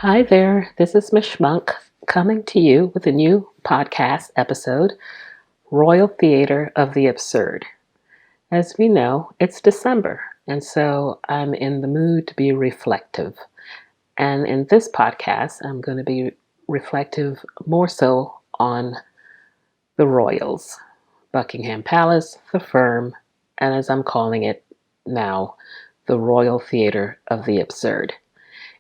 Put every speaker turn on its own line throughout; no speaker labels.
Hi there, this is Miss Schmunk coming to you with a new podcast episode, Royal Theatre of the Absurd. As we know, it's December, and so I'm in the mood to be reflective. And in this podcast, I'm going to be reflective more so on the royals, Buckingham Palace, the firm, and as I'm calling it now, the Royal Theatre of the Absurd.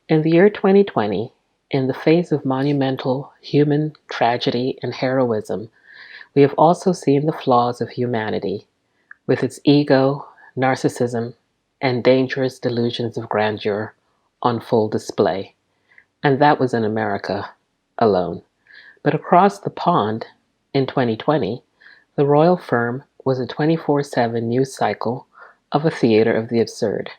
In the year 2020, in the face of monumental human tragedy and heroism, we have also seen the flaws of humanity, with its ego, narcissism, and dangerous delusions of grandeur on full display. And that was in America alone. But across the pond, in 2020, the royal firm was a 24/7 news cycle of a theater of the absurd.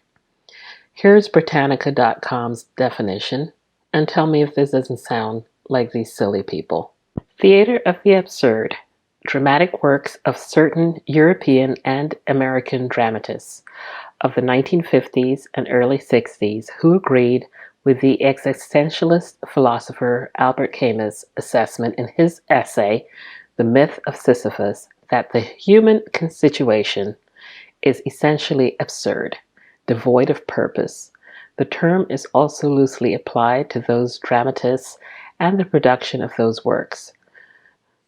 Here's Britannica.com's definition, and tell me if this doesn't sound like these silly people. Theater of the absurd, dramatic works of certain European and American dramatists of the 1950s and early 60s who agreed with the existentialist philosopher Albert Camus' assessment in his essay, The Myth of Sisyphus, that the human situation is essentially absurd, devoid of purpose. The term is also loosely applied to those dramatists and the production of those works.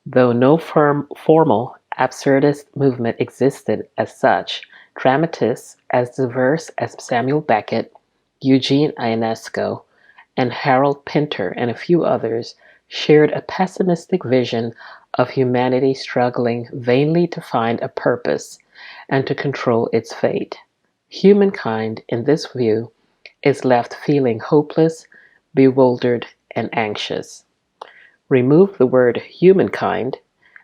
Though no formal absurdist movement existed as such, dramatists as diverse as Samuel Beckett, Eugene Ionesco, and Harold Pinter, and a few others, shared a pessimistic vision of humanity struggling vainly to find a purpose and to control its fate. Humankind, in this view, is left feeling hopeless, bewildered, and anxious. Remove the word humankind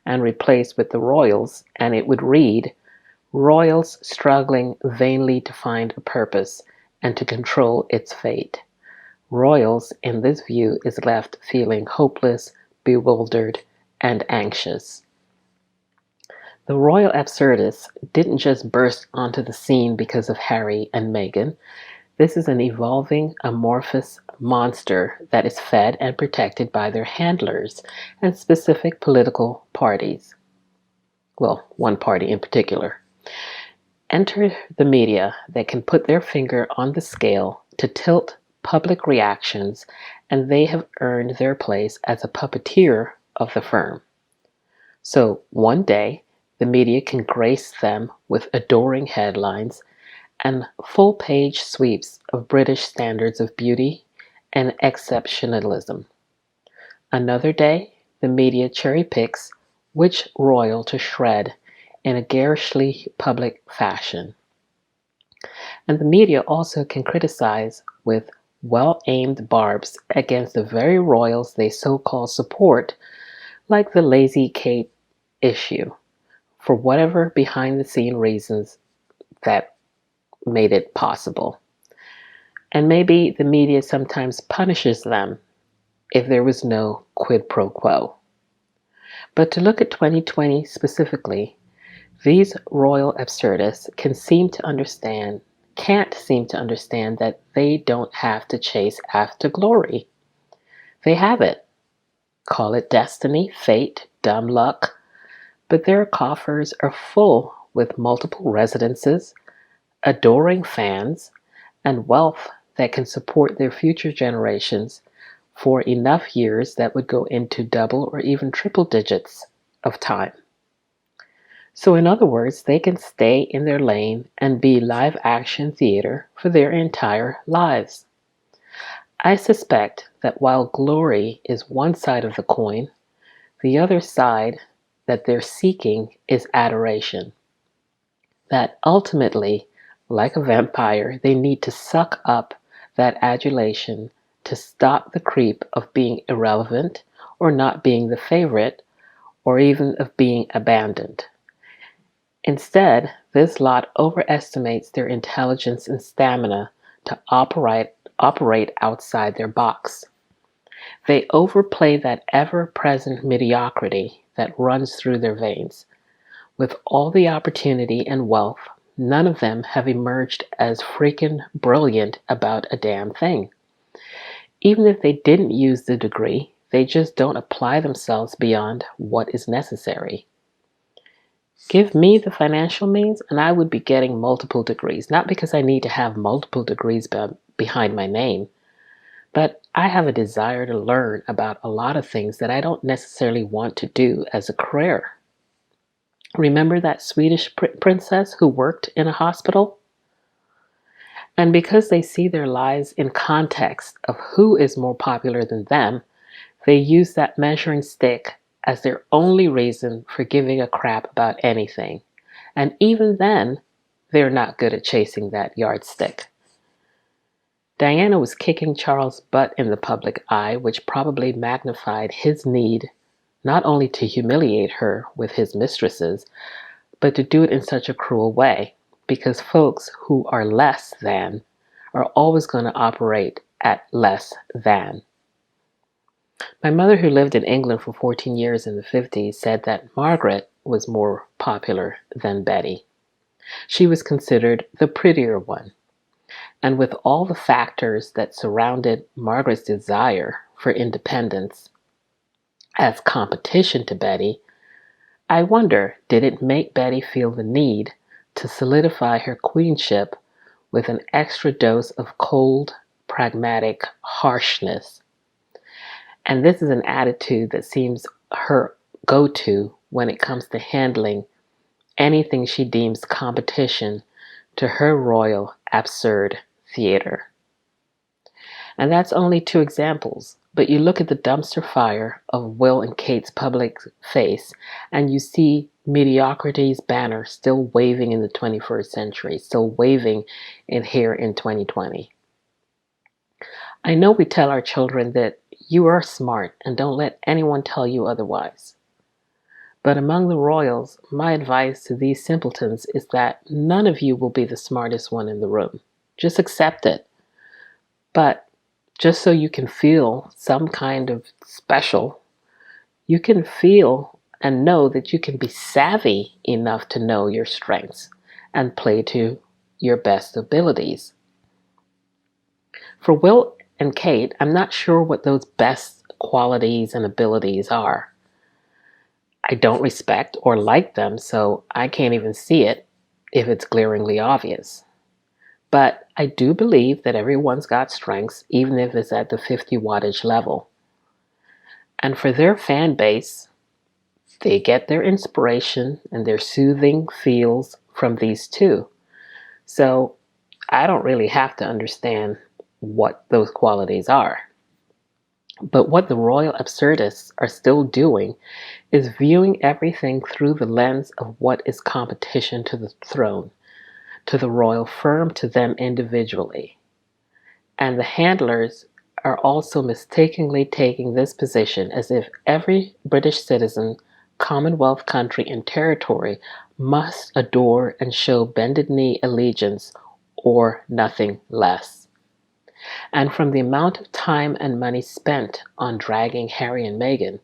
and replace with the royals, and it would read, royals struggling vainly to find a purpose and to control its fate. Royals, in this view, is left feeling hopeless, bewildered, and anxious. The royal absurdists didn't just burst onto the scene because of Harry and Meghan. This is an evolving, amorphous monster that is fed and protected by their handlers and specific political parties. Well, one party in particular. Enter the media that can put their finger on the scale to tilt public reactions, and they have earned their place as a puppeteer of the firm. So one day, the media can grace them with adoring headlines and full-page sweeps of British standards of beauty and exceptionalism. Another day, the media cherry-picks which royal to shred in a garishly public fashion. And the media also can criticize with well-aimed barbs against the very royals they so-called support, like the Lazy Kate issue, for whatever behind-the-scene reasons that made it possible. And maybe the media sometimes punishes them if there was no quid pro quo. But to look at 2020 specifically, these royal absurdists can't seem to understand that they don't have to chase after glory. They have it. Call it destiny, fate, dumb luck, but their coffers are full with multiple residences, adoring fans, and wealth that can support their future generations for enough years that would go into double or even triple digits of time. So in other words, they can stay in their lane and be live action theater for their entire lives. I suspect that while glory is one side of the coin, the other side that they're seeking is adoration. That ultimately, like a vampire, they need to suck up that adulation to stop the creep of being irrelevant or not being the favorite or even of being abandoned. Instead, this lot overestimates their intelligence and stamina to operate outside their box. They overplay that ever-present mediocrity that runs through their veins. With all the opportunity and wealth, none of them have emerged as freaking brilliant about a damn thing. Even if they didn't use the degree, they just don't apply themselves beyond what is necessary. Give me the financial means and I would be getting multiple degrees, not because I need to have multiple degrees behind my name, but I have a desire to learn about a lot of things that I don't necessarily want to do as a career. Remember that Swedish princess who worked in a hospital? And because they see their lives in context of who is more popular than them, they use that measuring stick as their only reason for giving a crap about anything. And even then, they're not good at chasing that yardstick. Diana was kicking Charles' butt in the public eye, which probably magnified his need not only to humiliate her with his mistresses, but to do it in such a cruel way, because folks who are less than are always going to operate at less than. My mother, who lived in England for 14 years in the 50s, said that Margaret was more popular than Betty. She was considered the prettier one. And with all the factors that surrounded Margaret's desire for independence as competition to Betty, I wonder, did it make Betty feel the need to solidify her queenship with an extra dose of cold, pragmatic harshness? And this is an attitude that seems her go-to when it comes to handling anything she deems competition to her royal absurd theater. And that's only two examples, but you look at the dumpster fire of Will and Kate's public face and you see mediocrity's banner still waving in the 21st century, still waving here in 2020. I know we tell our children that you are smart and don't let anyone tell you otherwise. But among the royals, my advice to these simpletons is that none of you will be the smartest one in the room. Just accept it. But just so you can feel some kind of special, you can feel and know that you can be savvy enough to know your strengths and play to your best abilities. For Will and Kate, I'm not sure what those best qualities and abilities are. I don't respect or like them, so I can't even see it if it's glaringly obvious. But I do believe that everyone's got strengths, even if it's at the 50 wattage level. And for their fan base, they get their inspiration and their soothing feels from these two. So I don't really have to understand what those qualities are. But what the royal absurdists are still doing is viewing everything through the lens of what is competition to the throne, to the royal firm, to them individually. And the handlers are also mistakenly taking this position as if every British citizen, Commonwealth country, and territory must adore and show bended knee allegiance or nothing less. And from the amount of time and money spent on dragging Harry and Meghan,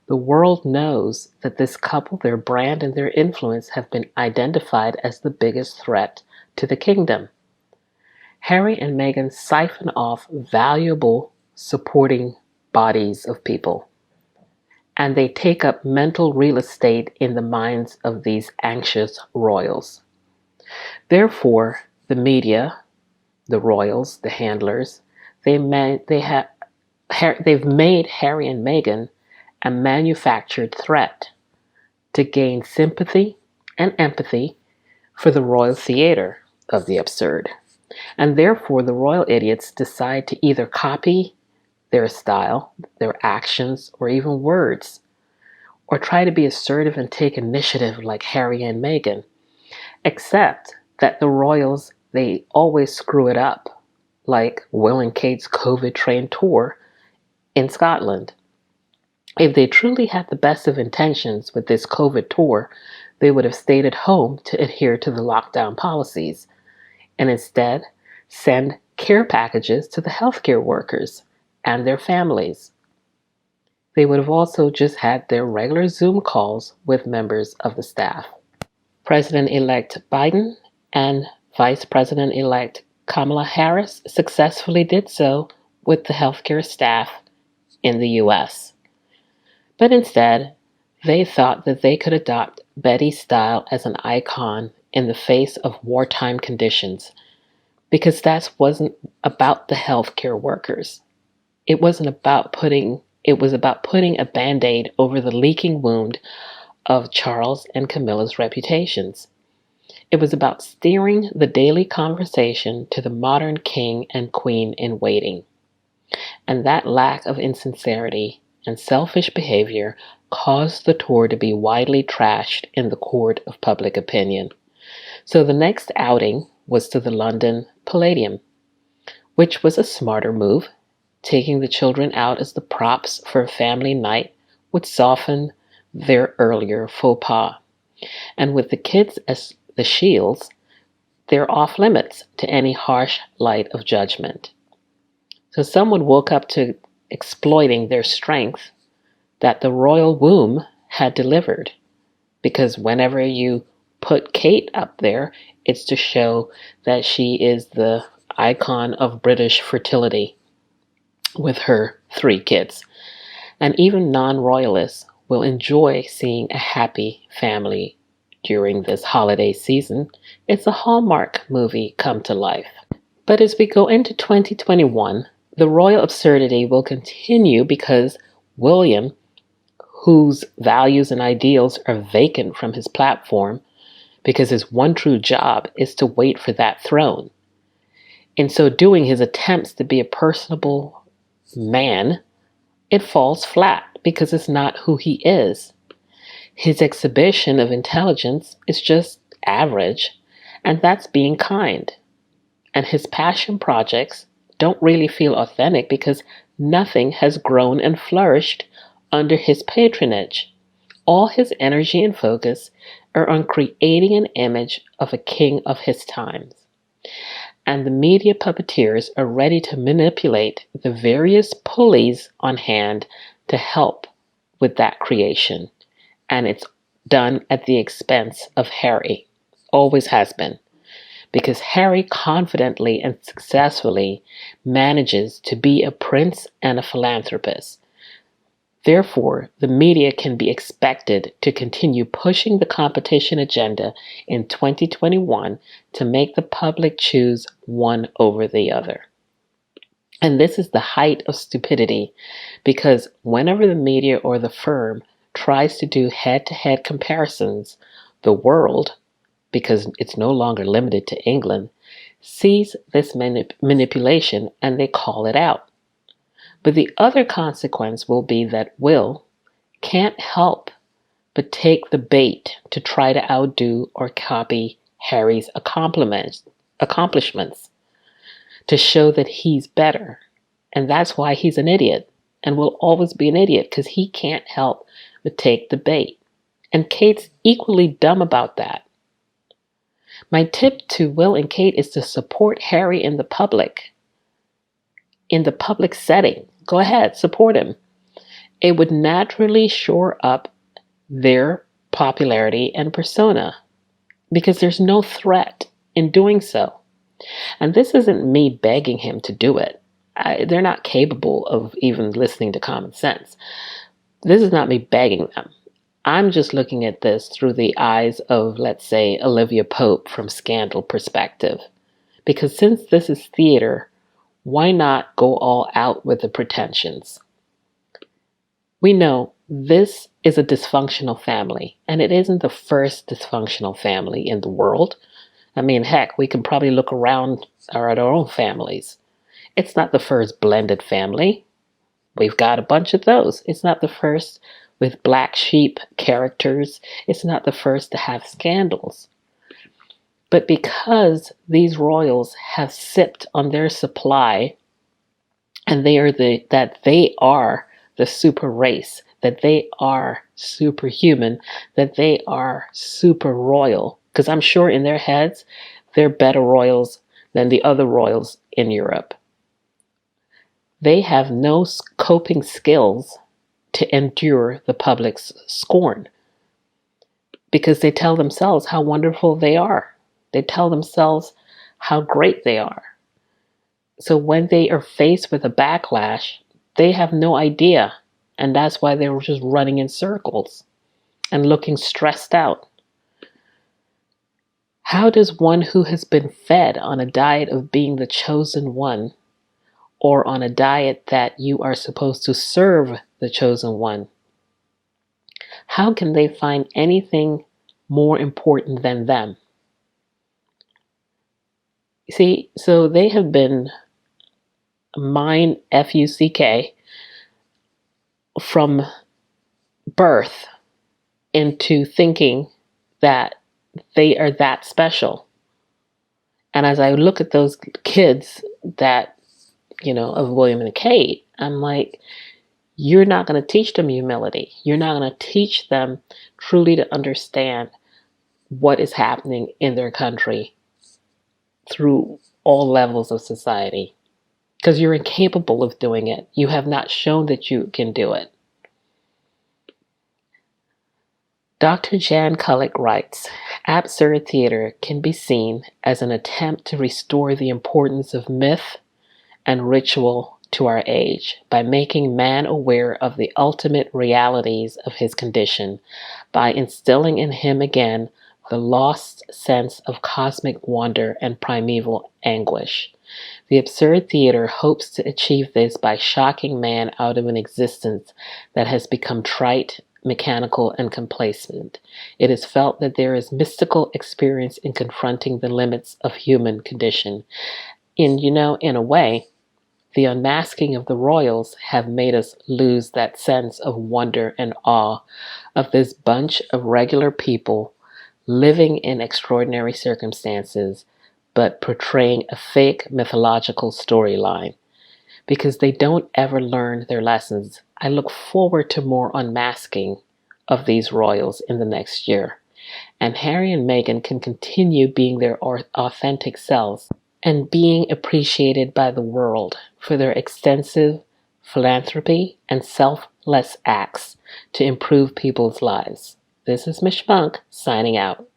the world knows that this couple, their brand and their influence have been identified as the biggest threat to the kingdom. Harry and Meghan siphon off valuable supporting bodies of people, and they take up mental real estate in the minds of these anxious royals. Therefore, the media, the royals, the handlers, they've made Harry and Meghan a manufactured threat to gain sympathy and empathy for the royal theater of the absurd. And therefore, the royal idiots decide to either copy their style, their actions, or even words, or try to be assertive and take initiative like Harry and Meghan, except that the royals, they always screw it up, like Will and Kate's COVID train tour in Scotland. If they truly had the best of intentions with this COVID tour, they would have stayed at home to adhere to the lockdown policies, and instead send care packages to the healthcare workers and their families. They would have also just had their regular Zoom calls with members of the staff. President-elect Biden and Vice President-elect Kamala Harris successfully did so with the healthcare staff in the US. But instead, they thought that they could adopt Betty's style as an icon in the face of wartime conditions, because that wasn't about the healthcare workers. It was about putting a band-aid over the leaking wound of Charles and Camilla's reputations. It was about steering the daily conversation to the modern king and queen in waiting. And that lack of insincerity and selfish behavior caused the tour to be widely trashed in the court of public opinion. So the next outing was to the London Palladium, which was a smarter move. Taking the children out as the props for a family night would soften their earlier faux pas. And with the kids as the shields, they're off limits to any harsh light of judgment. So someone woke up to exploiting their strength that the royal womb had delivered. Because whenever you put Kate up there, it's to show that she is the icon of British fertility with her 3 kids. And even non-royalists will enjoy seeing a happy family during this holiday season. It's a Hallmark movie come to life. But as we go into 2021, the royal absurdity will continue because William, whose values and ideals are vacant from his platform, because his one true job is to wait for that throne. In so doing, his attempts to be a personable man, it falls flat because it's not who he is. His exhibition of intelligence is just average, and that's being kind. And his passion projects don't really feel authentic because nothing has grown and flourished under his patronage. All his energy and focus are on creating an image of a king of his times. And the media puppeteers are ready to manipulate the various pulleys on hand to help with that creation. And it's done at the expense of Harry. Always has been. Because Harry confidently and successfully manages to be a prince and a philanthropist. Therefore, the media can be expected to continue pushing the competition agenda in 2021 to make the public choose one over the other. And this is the height of stupidity, because whenever the media or the firm tries to do head-to-head comparisons, the world, because it's no longer limited to England, sees this manipulation and they call it out. But the other consequence will be that Will can't help but take the bait to try to outdo or copy Harry's accomplishments, to show that he's better. And that's why he's an idiot and will always be an idiot, because he can't help but take the bait. And Kate's equally dumb about that. My tip to Will and Kate is to support Harry in the public setting. Go ahead, support him. It would naturally shore up their popularity and persona, because there's no threat in doing so. And this isn't me begging him to do it. They're not capable of even listening to common sense. This is not me begging them. I'm just looking at this through the eyes of, let's say, Olivia Pope from Scandal perspective. Because since this is theater, why not go all out with the pretensions? We know this is a dysfunctional family, and it isn't the first dysfunctional family in the world. I mean, heck, we can probably look around at our own families. It's not the first blended family. We've got a bunch of those. It's not the first with black sheep characters. It's not the first to have scandals. But because these royals have sipped on their supply, and they are the super race, that they are superhuman, that they are super royal, because I'm sure in their heads, they're better royals than the other royals in Europe. They have no coping skills to endure the public's scorn, because they tell themselves how wonderful they are. They tell themselves how great they are. So when they are faced with a backlash, they have no idea. And that's why they were just running in circles and looking stressed out. How does one who has been fed on a diet of being the chosen one, or on a diet that you are supposed to serve the chosen one, how can they find anything more important than them? See, so they have been mind FUCK from birth into thinking that they are that special. And as I look at those kids that, of William and Kate, I'm like, you're not going to teach them humility. You're not going to teach them truly to understand what is happening in their country through all levels of society, because you're incapable of doing it. You have not shown that you can do it. Dr. Jan Kulik writes, absurd theater can be seen as an attempt to restore the importance of myth and ritual to our age by making man aware of the ultimate realities of his condition, by instilling in him again the lost sense of cosmic wonder and primeval anguish. The absurd theater hopes to achieve this by shocking man out of an existence that has become trite, mechanical, and complacent. It is felt that there is mystical experience in confronting the limits of human condition. In a way, the unmasking of the royals have made us lose that sense of wonder and awe of this bunch of regular people living in extraordinary circumstances, but portraying a fake mythological storyline, because they don't ever learn their lessons. I look forward to more unmasking of these royals in the next year, and Harry and Meghan can continue being their authentic selves and being appreciated by the world for their extensive philanthropy and selfless acts to improve people's lives. This is Miss Funk signing out.